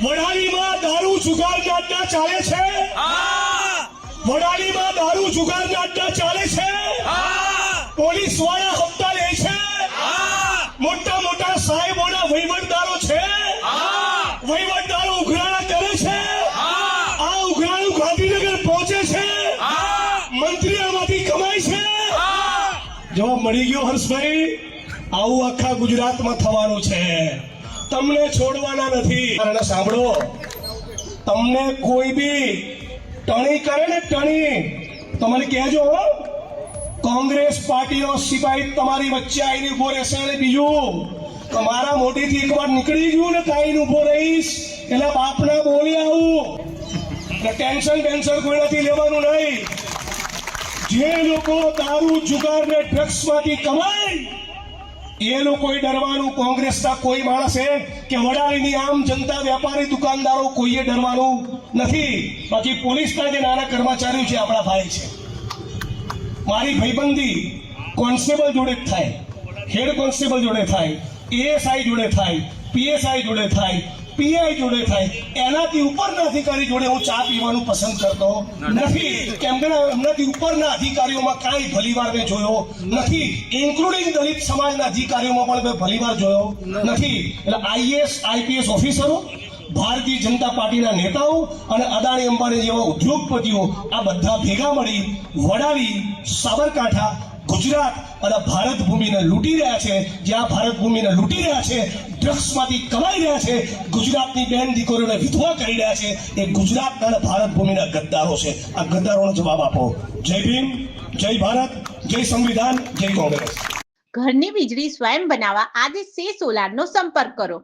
વડાલીમાં દારૂ જુગારના અડ્ડા ચાલે છે। વડાલીમાં દારૂ જુગારના અડ્ડા ચાલે છે। પોલીસ વાળા હપ્તા લે છે। મોટા મોટા સાહેબોના વહીવટદારો છે। વહીવટદારો ઉઘરાણા કરે છે। આ ઉઘરાણું ગાંધીનગર પહોંચે છે। મંત્રી આમાંથી કમાય છે। જવાબ મળી ગયો હર્ષભાઈ। આવું આખા ગુજરાતમાં થવાનું છે। તમને છોડવાના નથી। અને સાંભળો, તમને કોઈ બી ટણી કરે ને ટણી, તમને કહેજો હો, કોંગ્રેસ પાર્ટીનો સિપાહી તમારી વચ્ચે આવીને ઉભો રહેશે। અને બીજું, તમારા મોઢેથી એકવાર નીકળી ગયું ને કાઈને ઉભો રહીશ એટલે બાપના બોલી આવું। ટેન્શન કોઈ નથી લેવાનું નહીં। જે લોકો દારૂ જુગાર ને ડ્રગ્સ માંથી કમાય એ લોકોએ ડરવાનું। કોંગ્રેસના કોઈ માણસે કે વડાલીની આમ જનતા, વેપારી, દુકાનદારો કોઈએ ડરવાનું નથી। બાકી પોલીસના જે નાના કર્મચારીઓ છે આપણા ભાઈ છે। મારી ભાઈબંધી કોન્સ્ટેબલ જોડે થાય, હેડ કોન્સ્ટેબલ જોડે થાય, એએસઆઈ જોડે થાય, પીએસઆઈ જોડે થાય, પીઆઈ જોડે થાય। એનાથી ઉપરના અધિકારી જોડે હું ચા પીવાનું પસંદ કરતો નથી, કેમ કે એમનાથી ઉપરના અધિકારીઓમાં કાંઈ ભલીવાર મેં જોયો નથી। ઇન્ક્લુડિંગ દલિત સમાજના અધિકારીઓમાં પણ મેં ભલીવાર જોયો નથી। એટલે આઈએએસ આઈપીએસ ઓફિસરો, ભારતીય જનતા પાર્ટીના નેતાઓ અને અદાણી અંબાણી જેવા ઉદ્યોગપતિઓ આ બધા ભેગા મળી વડાલી, સાબરકાંઠા, ગુજરાત અને ભારત ભૂમિને લૂંટી રહ્યા છે। જ્યાં ભારત ભૂમિને લૂંટી રહ્યા છે, ડ્રગ્સમાંથી કમાઈ રહ્યા છે, ગુજરાતની બેન દીકરીઓને વિધવા કરી રહ્યા છે, એ ગુજરાત અને ભારત ભૂમિના ગદ્દારો છે। આ ગદ્દારોનો જવાબ આપો। જય ભીમ, જય ભારત, જય સંવિધાન, જય કોંગ્રેસ। ઘરની વીજળી સ્વયં બનાવવા આજે સે સોલારનો સંપર્ક કરો।